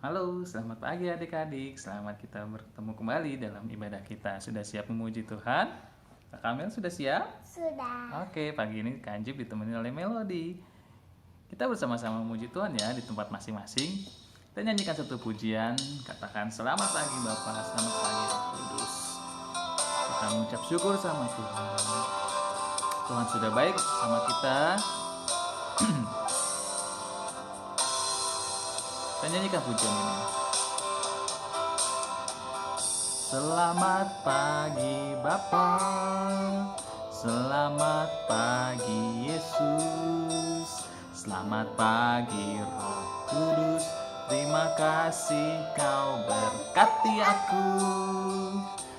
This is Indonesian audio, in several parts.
Halo, selamat pagi adik-adik. Selamat kita bertemu kembali dalam ibadah kita. Sudah siap memuji Tuhan? Kak Kamil sudah siap? Sudah. Oke, pagi ini Kak Anjib ditemani oleh Melody. Kita bersama-sama memuji Tuhan ya di tempat masing-masing. Kita nyanyikan satu pujian, katakan selamat pagi Bapak, selamat pagi Roh Kudus. Kita mengucap syukur sama Tuhan. Tuhan sudah baik sama kita. Kita nyanyikan pujian ini. Selamat pagi Bapa, selamat pagi Yesus, selamat pagi Roh Kudus. Terima kasih Kau berkati aku.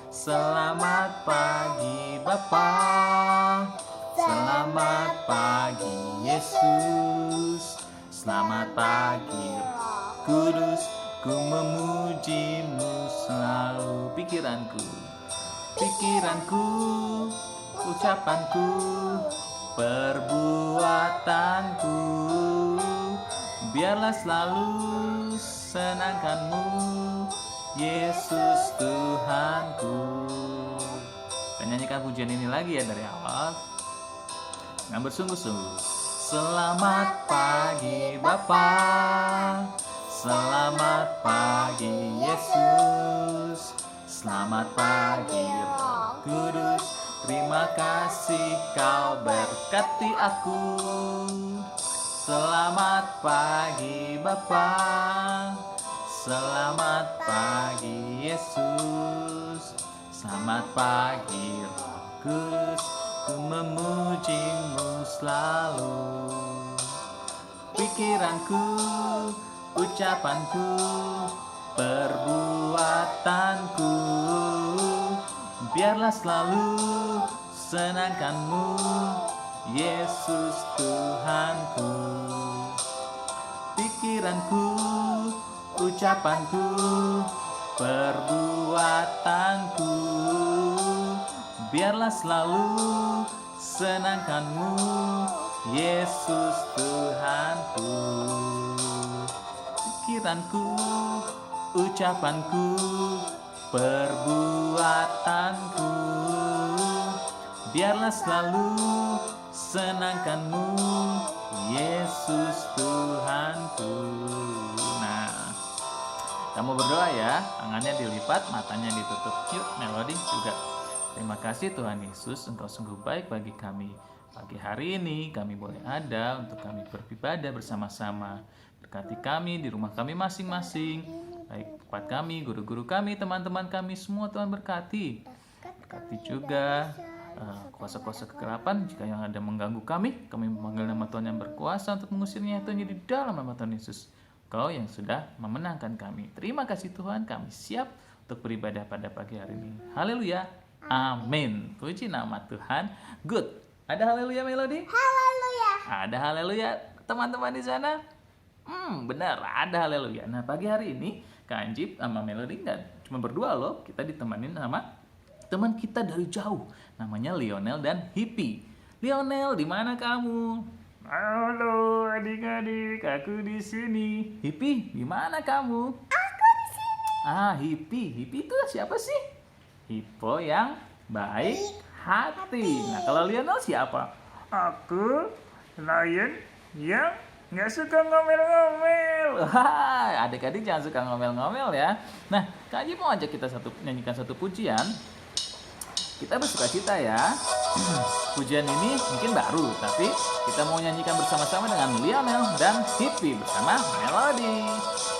Selamat pagi Bapa, selamat pagi Yesus, selamat pagi Roh Kudus, ku memujimu selalu. Pikiranku, ucapanku, perbuatanku, biarlah selalu senangkanmu, Yesus Tuhanku. Kita nyanyikan pujian ini lagi ya dari awal dengan bersungguh-sungguh. Selamat pagi Bapa, selamat pagi Yesus, selamat pagi Roh Kudus. Terima kasih Kau berkati aku. Selamat pagi Bapa, selamat pagi Yesus, selamat pagi Roh Kudus. Ku memujimu selalu. Pikiranku, ucapanku, perbuatanku, biarlah selalu senangkanmu, Yesus Tuhanku. Pikiranku, ucapanku, perbuatanku, biarlah selalu senangkanmu, Yesus Tuhanku. Pikiranku, ucapanku, perbuatanku, biarlah selalu senangkanmu, Yesus Tuhanku. Nah, kamu berdoa ya, tangannya dilipat, matanya ditutup. Yuk, Melody juga. Terima kasih Tuhan Yesus, Engkau sungguh baik bagi kami. Pagi hari ini kami boleh ada untuk kami beribadah bersama-sama. Berkati kami di rumah kami masing-masing. Baik tempat kami, guru-guru kami, teman-teman kami semua Tuhan berkati. Berkati juga kuasa-kuasa kegelapan jika yang ada mengganggu kami. Kami memanggil nama Tuhan yang berkuasa untuk mengusirnya Tuhan di dalam nama Tuhan Yesus. Kau yang sudah memenangkan kami. Terima kasih Tuhan, kami siap untuk beribadah pada pagi hari ini. Haleluya. Amin. Puji nama Tuhan. Good. Ada haleluya Melody? Haleluya. Ada haleluya teman-teman di sana? Benar, ada haleluya. Nah, pagi hari ini Kak Anjib sama Melody nggak cuma berdua loh. Kita ditemanin sama teman kita dari jauh. Namanya Lionel dan Hippie. Lionel, di mana kamu? Halo adik-adik, aku di sini. Hippie, di mana kamu? Aku di sini. Hippie itu siapa sih? Hippo yang baik hati. Nah, kalau Lionel siapa? Aku lion yang nggak suka ngomel-ngomel. Wah, adik-adik jangan suka ngomel-ngomel ya. Nah, Kak Haji mau ajak kita nyanyikan satu pujian. Kita bersuka cita ya. Pujian ini mungkin baru, tapi kita mau nyanyikan bersama-sama dengan Lionel dan Hippie bersama Melody.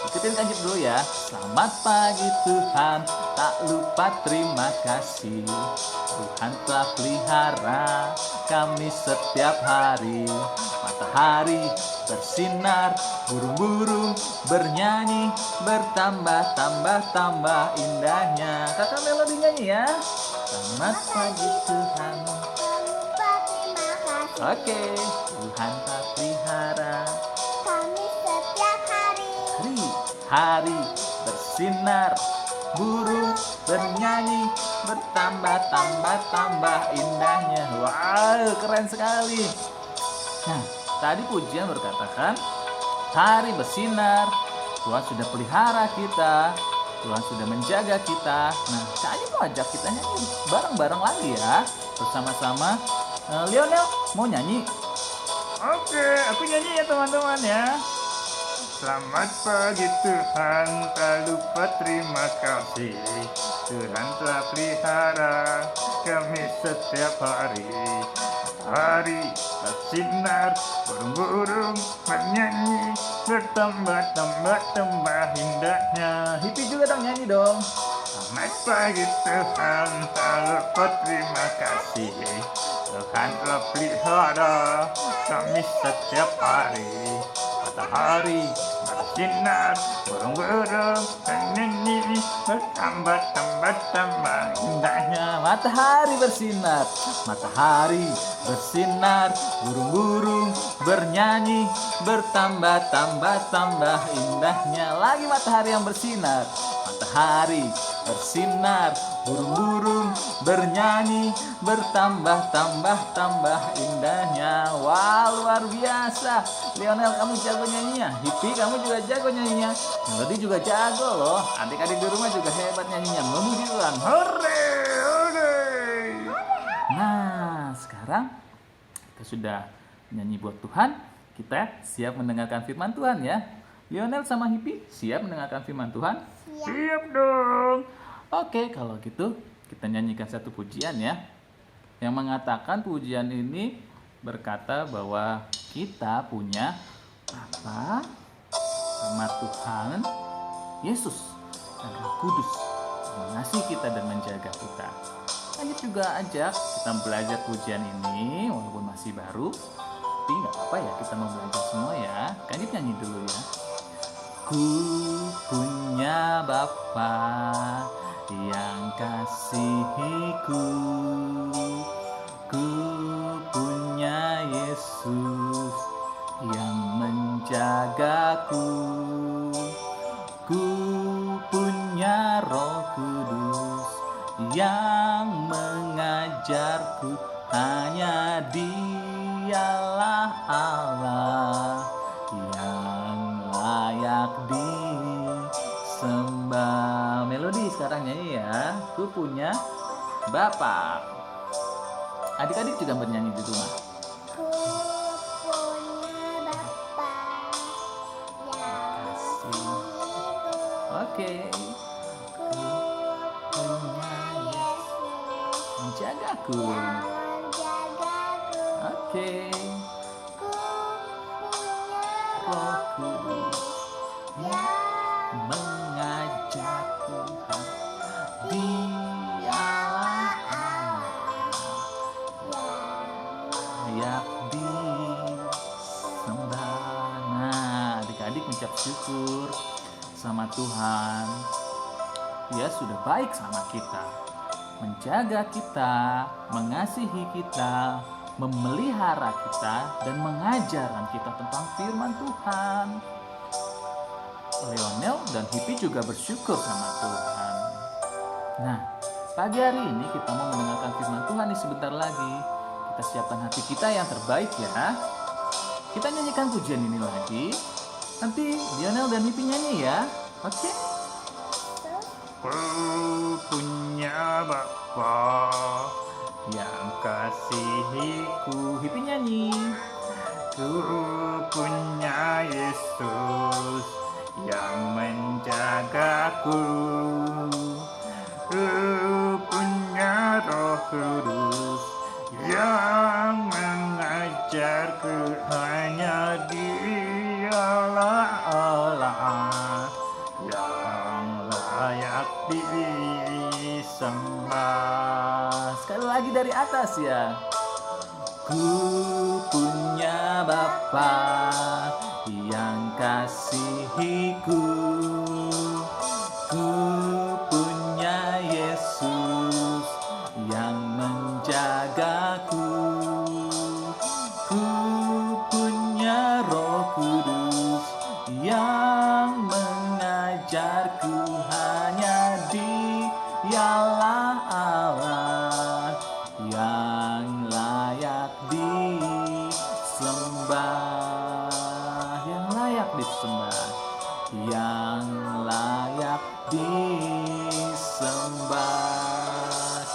Ikutin Kak Haji dulu ya. Selamat pagi Tuhan, tak lupa terima kasih. Tuhan telah pelihara kami setiap hari. Matahari bersinar, burung-burung bernyanyi, bertambah indahnya. Kakak Melody nyanyi ya. Selamat pagi Tuhan. Terima kasih. Oke, Tuhan telah pelihara Kami setiap hari. hari bersinar, burung bernyanyi, bertambah indahnya. Wow, keren sekali. Nah, tadi pujian berkatakan hari bersinar, Tuhan sudah pelihara kita, Tuhan sudah menjaga kita. Nah, Kak Ani mau ajak kita nyanyi bareng-bareng lagi ya, bersama-sama. Lionel mau nyanyi? Oke, aku nyanyi ya teman-teman ya. Selamat pagi Tuhan, tak lupa terima kasih. Tuhan telah pelihara kami setiap hari. Hari bersinar, burung-burung bernyanyi, bertambah-tambah indahnya. Hippie juga dong, nyanyi dong. Selamat pagi Tuhan, tak lupa terima kasih. Tuhan telah pelihara kami setiap hari. Matahari bersinar, burung-burung bernyanyi, bertambah-tambah indahnya. Matahari bersinar, matahari bersinar, burung-burung bernyanyi, bertambah-tambah indahnya. Lagi matahari yang bersinar, matahari bersinar, burung-burung bernyanyi, bertambah-tambah indahnya. Wah, luar biasa. Lionel, kamu jago nyanyinya. Hippie, kamu juga jago nyanyinya. Melody juga jago loh. Adik-adik di rumah juga hebat nyanyinya. Memuji Tuhan. Hore, hore. Nah, sekarang kita sudah nyanyi buat Tuhan. Kita siap mendengarkan firman Tuhan ya. Lionel sama Hippie siap mendengarkan firman Tuhan? Siap dong. Oke, kalau gitu kita nyanyikan satu pujian ya, yang mengatakan pujian ini berkata bahwa kita punya apa sama Tuhan Yesus dan Roh Kudus yang mengasihi kita dan menjaga kita. Lanjut juga ajak kita belajar pujian ini walaupun masih baru, tapi nggak apa ya, kita mau belajar semua ya. Lanjut nyanyi dulu ya. Ku punya Bapa yang kasihiku, ku punya Yesus yang menjagaku, ku punya Roh Kudus yang mengajarku, hanya Dialah Allah yang layak disembah. Melodi sekarang nyanyi ya. Ku punya Bapa. Adik-adik juga bernyanyi di rumah. Ku punya Bapa yang kasihiku. Oke. Ku punya Yesus Menjagaku. yang menjagaku. Oke. Ku punya Roh Kudus yang mengajarku, Dialah layak disembah. Nah, adik-adik mengucap syukur sama Tuhan. Dia sudah baik sama kita, menjaga kita, mengasihi kita, memelihara kita, dan mengajarkan kita tentang firman Tuhan. Lionel dan Hippie juga bersyukur sama Tuhan. Nah, pagi hari ini kita mau mendengarkan firman Tuhan nih sebentar lagi. Kita siapkan hati kita yang terbaik ya. Kita nyanyikan pujian ini lagi. Nanti Lionel dan Hippie nyanyi ya. Oke? Ku punya Bapa yang kasihiku. Hippie nyanyi. Ku punya Yesus yang menjagaku, ku punya Roh Kudus yang mengajarku, hanya Dialah Allah yang layak disembah. Sekali lagi dari atas ya. Ku punya Bapa yang kasihiku, ku punya Yesus yang menjagaku, ku punya Roh Kudus yang mengajarku, hanya Dialah Allah yang layak disembah, yang layak disembah, yang layak disembah.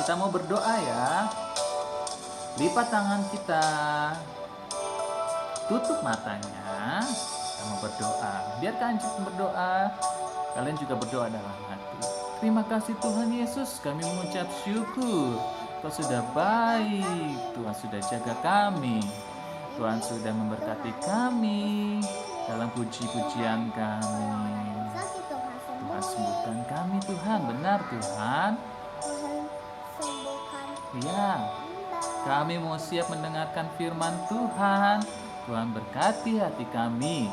Kita mau berdoa ya. Lipat tangan kita, tutup matanya, kita mau berdoa. Biarkan Anjing berdoa, kalian juga berdoa dalam hati. Terima kasih Tuhan Yesus, kami mengucap syukur. Kau sudah baik, Tuhan sudah jaga kami, Tuhan sudah memberkati kami dalam puji-pujian kami. Sakit Tuhan Tuhan sembuh. sembuhkan kami Tuhan, benar Tuhan. Tuhan sembuhkan Ya, hamba. kami mau siap mendengarkan firman Tuhan. Tuhan berkati hati kami.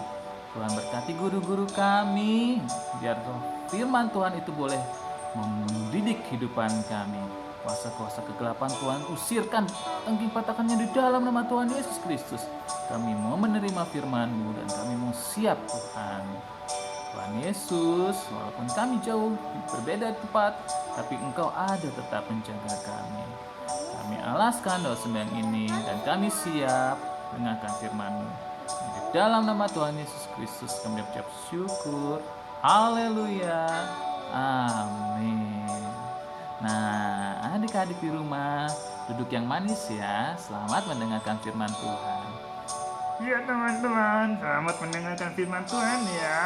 Tuhan berkati guru-guru kami. Biar firman Tuhan itu boleh mendidik kehidupan kami. Kuasa-kuasa kegelapan Tuhan usirkan, tangking patahkannya di dalam nama Tuhan Yesus Kristus. Kami mau menerima firman-Mu dan kami mau siap Tuhan. Tuhan Yesus, walaupun kami jauh berbeda tempat, tapi Engkau ada tetap menjaga kami. Kami alaskan doa sembahyang ini dan kami siap mendengarkan firman-Mu. Di dalam nama Tuhan Yesus Kristus kami ucap syukur. Haleluya. Amin. Nah, adik-adik di rumah, duduk yang manis ya. Selamat mendengarkan firman Tuhan. Ya teman-teman, selamat mendengarkan firman Tuhan ya.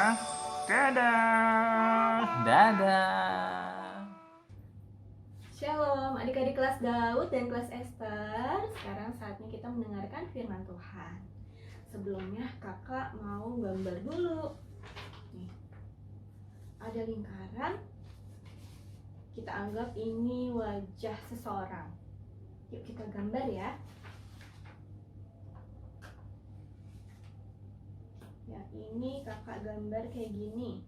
Dadah. Dadah. Shalom, adik-adik kelas Daud dan kelas Esther. Sekarang saatnya kita mendengarkan firman Tuhan. Sebelumnya kakak mau gambar dulu. Nih, ada lingkaran. Kita anggap ini wajah seseorang. Yuk kita gambar ya. Ya, ini kakak gambar kayak gini.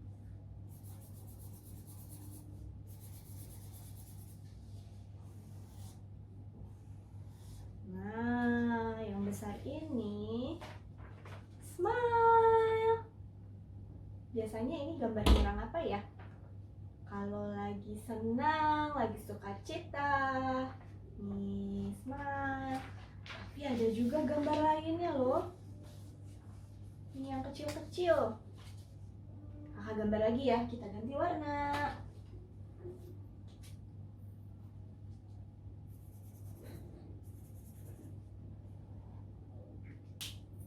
Nah, yang besar ini smile. Biasanya ini gambar orang apa ya? Kalau lagi senang, lagi sukacita. Nih, smile. Tapi ada juga gambar lainnya loh. Ini yang kecil-kecil. Kakak gambar lagi ya, kita ganti warna.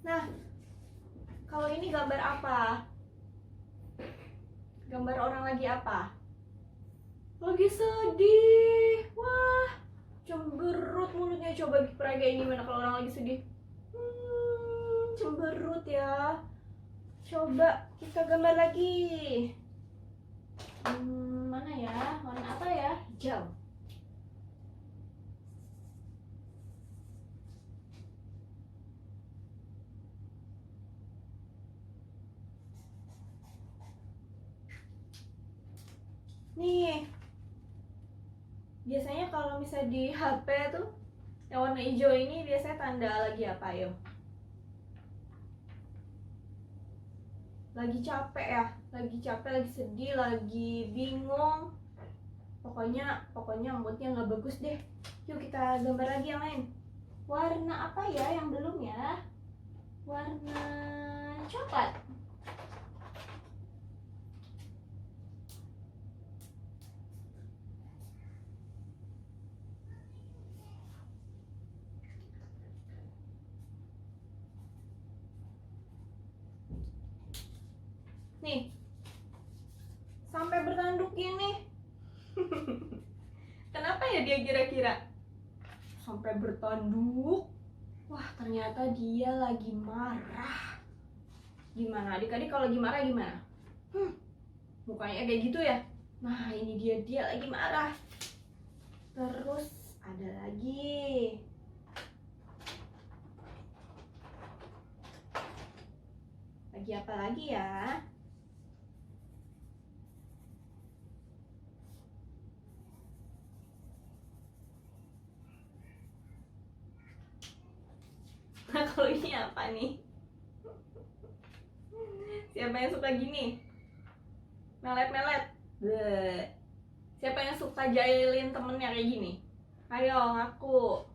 Nah, kalau ini gambar apa? Gambar orang lagi apa? Lagi sedih. Wah, cemberut mulutnya. Coba peragain gimana kalau orang lagi sedih. Cemberut ya. Coba kita gambar lagi. Mana ya? Warna apa ya? Hijau. Nih, biasanya kalau misalnya di HP tuh yang warna hijau ini biasanya tanda lagi apa yo? Lagi capek ya, lagi capek, lagi sedih, lagi bingung. Pokoknya moodnya nggak bagus deh. Yuk kita gambar lagi yang lain. Warna apa ya yang belum ya? Warna coklat. Nih, sampai bertanduk gini. Kenapa ya dia kira-kira? Sampai bertanduk. Wah, ternyata dia lagi marah. Gimana adik-adik kalau lagi marah gimana? Mukanya kayak gitu ya? Nah, ini dia lagi marah. Terus ada lagi. Lagi apa lagi ya? Nah, kalau ini apa nih? Siapa yang suka gini? Melet-melet. Bleh. Siapa yang suka jahilin temennya kayak gini? Ayo ngaku.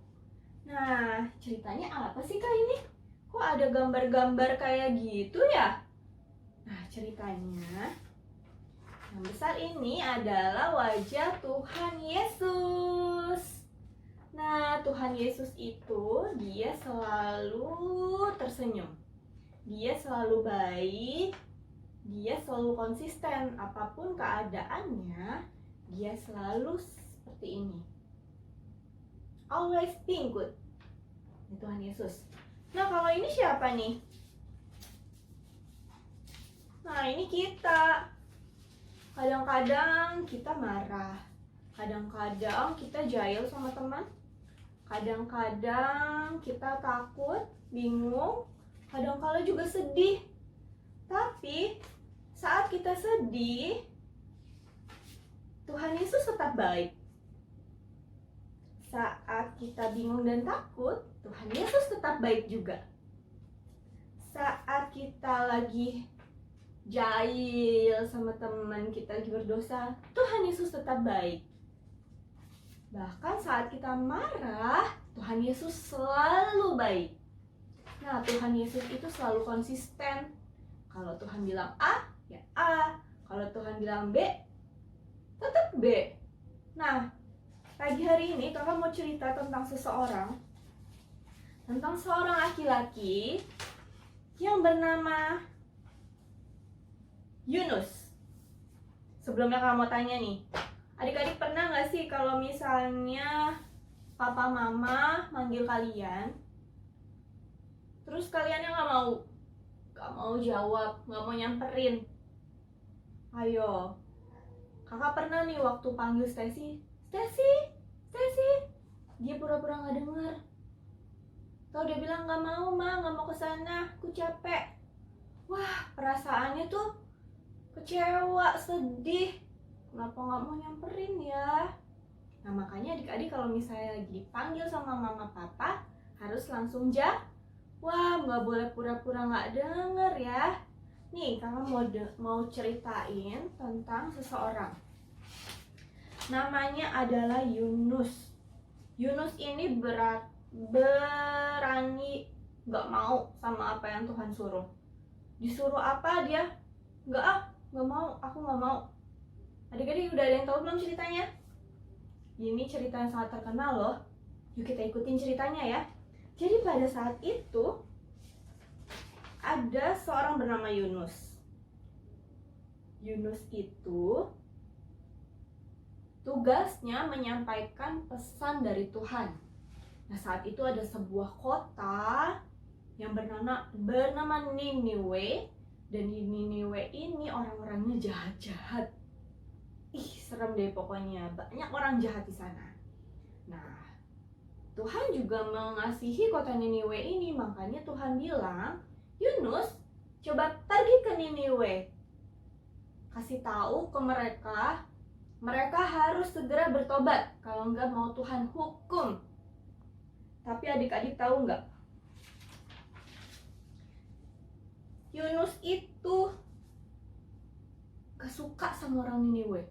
Nah, ceritanya apa sih kak ini? Kok ada gambar-gambar kayak gitu ya? Nah, ceritanya yang besar ini adalah wajah Tuhan Yesus. Nah, Tuhan Yesus itu dia selalu tersenyum. Dia selalu baik. Dia selalu konsisten. Apapun keadaannya, dia selalu seperti ini. Always being good. Ini Tuhan Yesus. Nah, kalau ini siapa nih? Nah, ini kita. Kadang-kadang kita marah. Kadang-kadang kita jahil sama teman. Kadang-kadang kita takut, bingung. Kadang-kadang juga sedih. Tapi saat kita sedih, Tuhan Yesus tetap baik. Saat kita bingung dan takut, Tuhan Yesus tetap baik juga. Saat kita lagi jahil sama teman, kita lagi berdosa, Tuhan Yesus tetap baik. Bahkan saat kita marah, Tuhan Yesus selalu baik. Nah, Tuhan Yesus itu selalu konsisten. Kalau Tuhan bilang A, ya A. Kalau Tuhan bilang B, tetap B. Nah, pagi hari ini kakak mau cerita tentang seseorang. Tentang seorang laki-laki yang bernama Yunus. Sebelumnya kakak mau tanya nih, adik-adik pernah gak sih kalau misalnya papa mama manggil kalian, terus kaliannya gak mau jawab, gak mau nyamperin? Ayo, kakak pernah nih waktu panggil Stacy, dia pura-pura gak denger. Atau dia bilang gak mau ma, gak mau kesana, aku capek. Wah, perasaannya tuh kecewa, sedih. Kenapa gak mau nyamperin ya? Nah, makanya adik-adik kalau misalnya lagi dipanggil sama mama papa, harus langsung jawab, gak boleh pura-pura gak denger ya. Nih, kakak mau ceritain tentang seseorang. Namanya adalah Yunus. Yunus ini berani gak mau sama apa yang Tuhan suruh. Disuruh apa dia? Gak mau, aku gak mau. Adik-adik udah ada yang tahu belum ceritanya? Ini cerita yang sangat terkenal loh. Yuk kita ikutin ceritanya ya. Jadi pada saat itu ada seorang bernama Yunus. Yunus itu tugasnya menyampaikan pesan dari Tuhan. Nah, saat itu ada sebuah kota yang bernama Niniwe. Dan di Niniwe ini orang-orangnya jahat-jahat. Serem deh pokoknya. Banyak orang jahat di sana. Nah, Tuhan juga mengasihi kota Niniwe ini. Makanya Tuhan bilang, Yunus, coba pergi ke Niniwe. Kasih tahu ke mereka harus segera bertobat. Kalau enggak mau Tuhan hukum. Tapi adik-adik tahu enggak? Yunus itu gak suka sama orang Niniwe.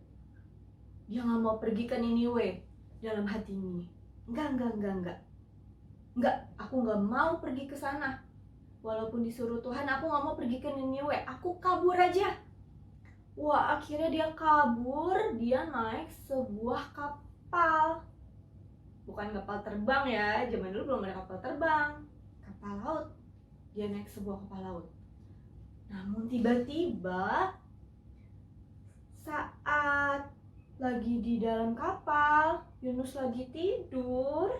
Dia gak mau pergi ke Niniwe dalam hati ini. Enggak, aku gak mau pergi ke sana. Walaupun disuruh Tuhan, aku gak mau pergi ke Niniwe. Aku kabur aja. Wah, akhirnya dia kabur. Dia naik sebuah kapal. Bukan kapal terbang ya. Zaman dulu belum ada kapal terbang. Kapal laut. Dia naik sebuah kapal laut. Namun tiba-tiba saat lagi di dalam kapal, Yunus lagi tidur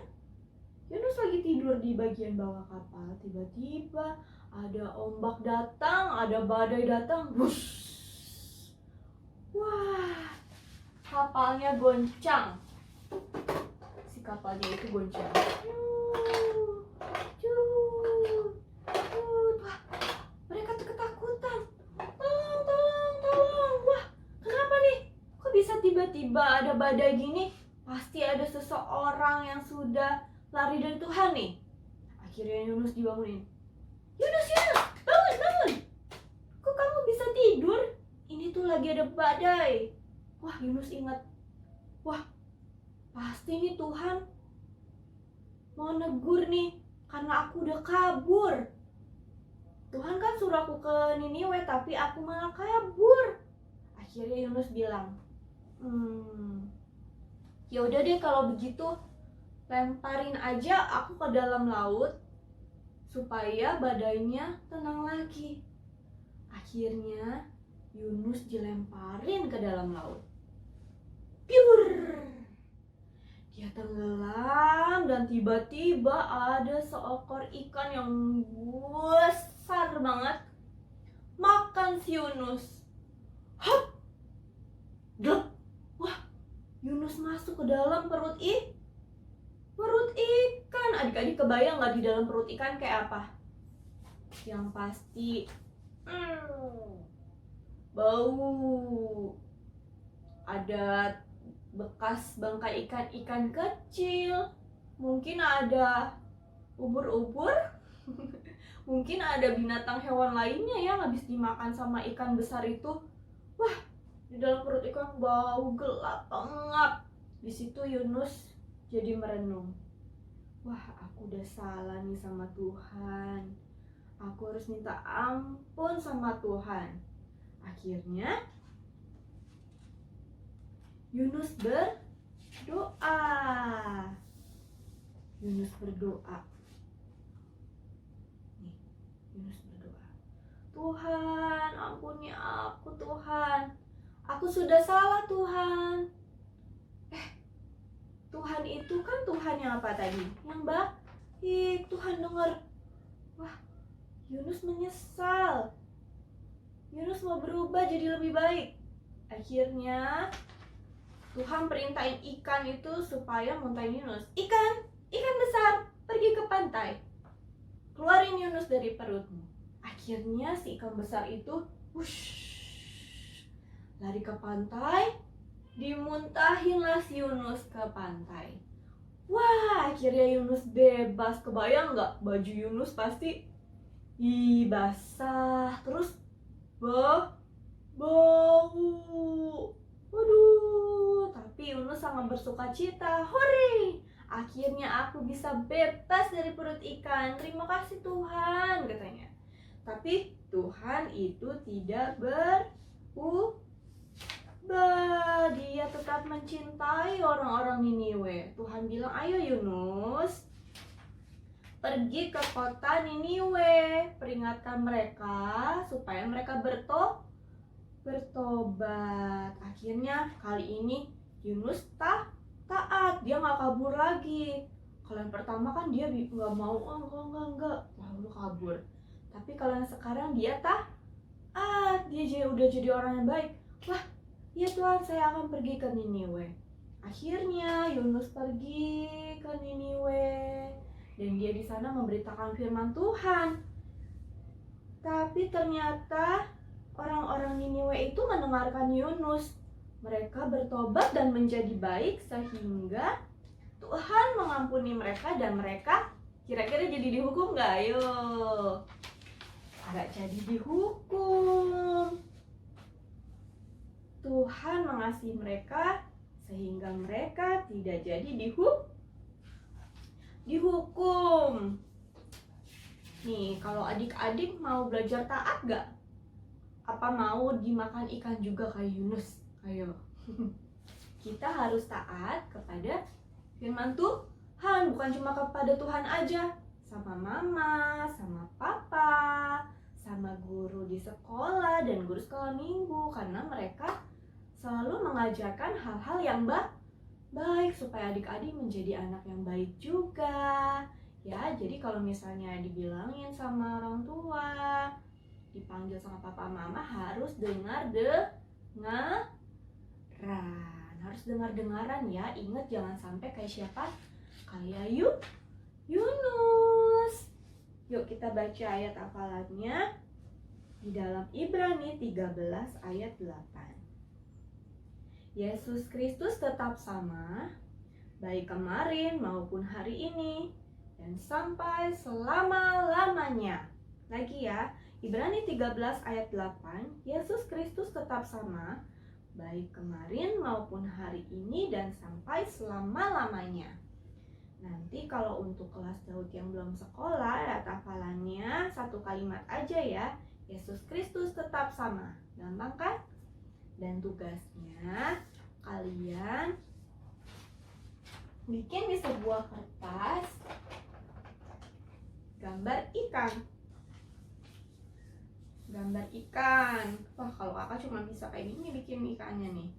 di bagian bawah kapal. Tiba-tiba ada ombak datang, ada badai datang. Wush. Wah, kapalnya goncang. Si kapalnya itu goncang. Wah, mereka tuh ketakutan. Tolong. Wah, kenapa nih? Kok bisa tiba-tiba ada badai gini? Pasti ada seseorang yang sudah lari dari Tuhan nih. Akhirnya Yunus dibangunin. Yunus, bangun. Kok kamu bisa tidur? Ini tuh lagi ada badai. Wah, Yunus ingat. Wah, pasti nih Tuhan mau negur nih karena aku udah kabur. Tuhan kan suruh aku ke Niniwe, tapi aku malah kabur. Akhirnya Yunus bilang, ya udah deh kalau begitu, lemparin aja aku ke dalam laut supaya badainya tenang lagi. Akhirnya Yunus dilemparin ke dalam laut. Piur! Dia tenggelam dan tiba-tiba ada seekor ikan yang besar banget makan si Yunus. Hop! Glep! Wah, Yunus masuk ke dalam perut ikan. Adik-adik kebayang nggak di dalam perut ikan kayak apa? Yang pasti bau. Ada bekas bangkai ikan kecil. Mungkin ada ubur-ubur. Mungkin ada binatang hewan lainnya yang habis dimakan sama ikan besar itu. Wah, di dalam perut ikan bau gelap banget. Di situ Yunus jadi merenung. Wah, aku udah salah nih sama Tuhan. Aku harus minta ampun sama Tuhan. Akhirnya Yunus berdoa. Yunus berdoa. Nih, Yunus berdoa. Tuhan, ampuni aku Tuhan. Aku sudah salah Tuhan. Tuhan itu kan Tuhan yang apa tadi? Yang baik. Tuhan dengar. Wah, Yunus menyesal. Yunus mau berubah jadi lebih baik. Akhirnya Tuhan perintahin ikan itu supaya muntahin Yunus. Ikan besar, pergi ke pantai. Keluarin Yunus dari perutmu. Akhirnya si ikan besar itu lari ke pantai. Dimuntahinlah si Yunus ke pantai. Wah, akhirnya Yunus bebas. Kebayang nggak? Baju Yunus pasti basah. Terus bau. Waduh, tapi Yunus sangat bersuka cita. Hore! Akhirnya aku bisa bebas dari perut ikan. Terima kasih Tuhan, katanya. Tapi Tuhan itu tidak berubah. Dia tetap mencintai orang-orang Niniwe. Tuhan bilang, ayo Yunus, pergi ke kota Niniwe, peringatkan mereka supaya mereka bertobat. Akhirnya kali ini Yunus taat, dia nggak kabur lagi. Kalau yang pertama kan dia nggak mau, enggak, lalu kabur. Tapi kalau yang sekarang dia taat, dia udah jadi orang yang baik. Wah, ya Tuhan, saya akan pergi ke Niniwe. Akhirnya Yunus pergi ke Niniwe dan dia di sana memberitakan firman Tuhan. Tapi ternyata orang-orang Niniwe itu mendengarkan Yunus. Mereka bertobat dan menjadi baik sehingga Tuhan mengampuni mereka dan mereka kira-kira jadi dihukum nggak? Ayo, nggak jadi dihukum. Tuhan mengasihi mereka sehingga mereka tidak jadi dihukum. Nih, kalau adik-adik mau belajar taat gak? Apa mau dimakan ikan juga kayak Yunus? Ayo. Kita harus taat kepada firman Tuhan, bukan cuma kepada Tuhan aja. Sama mama, sama papa, sama guru di sekolah dan guru sekolah minggu. Karena mereka selalu mengajarkan hal-hal yang baik supaya adik-adik menjadi anak yang baik juga. Ya, jadi kalau misalnya dibilangin sama orang tua, dipanggil sama papa mama, harus harus dengar-dengaran ya. Ingat jangan sampai kayak siapa? Kayak Yunus. Yuk kita baca ayat hafalannya di dalam Ibrani 13 ayat 8. Yesus Kristus tetap sama, baik kemarin maupun hari ini, dan sampai selama-lamanya. Lagi ya, Ibrani 13 ayat 8, Yesus Kristus tetap sama, baik kemarin maupun hari ini dan sampai selama-lamanya. Nanti kalau untuk kelas Daud yang belum sekolah, lihat hafalannya satu kalimat aja ya. Yesus Kristus tetap sama. Gampang kan? Dan tugasnya kalian bikin di sebuah kertas gambar ikan. Gambar ikan. Wah, kalau kakak cuma bisa kayak gini bikin ikannya nih.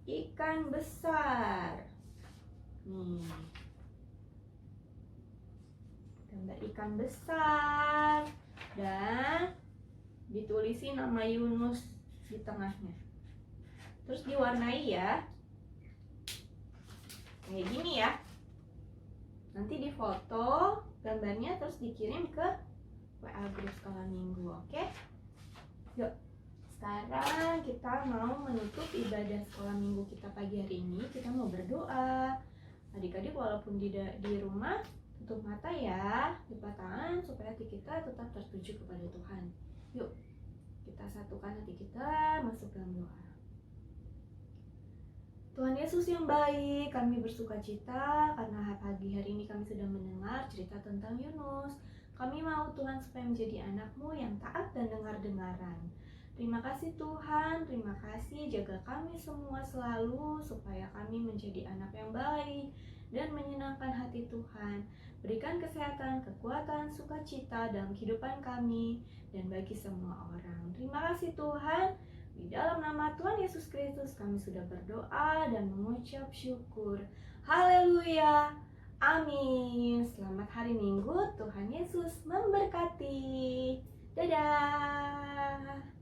Ikan besar. Nih. Gambar ikan besar. Dan ditulisin nama Yunus di tengahnya. Terus diwarnai ya. Kayak gini ya. Nanti difoto gambarnya terus dikirim ke WA grup sekolah minggu, oke? Yuk, sekarang kita mau menutup ibadah sekolah minggu kita pagi hari ini. Kita mau berdoa. Adik-adik walaupun di rumah, tutup mata ya, lipat tangan supaya hati kita tetap tertuju kepada Tuhan. Yuk, kita satukan hati kita masuk dalam doa. Tuhan Yesus yang baik, kami bersuka cita karena pagi hari ini kami sudah mendengar cerita tentang Yunus. Kami mau Tuhan supaya menjadi anak-Mu yang taat dan dengar-dengaran. Terima kasih Tuhan, terima kasih jaga kami semua selalu supaya kami menjadi anak yang baik dan menyenangkan hati Tuhan. Berikan kesehatan, kekuatan, sukacita dalam kehidupan kami dan bagi semua orang. Terima kasih Tuhan. Di dalam nama Tuhan Yesus Kristus kami sudah berdoa dan mengucap syukur. Haleluya. Amin. Selamat hari Minggu. Tuhan Yesus memberkati. Dadah.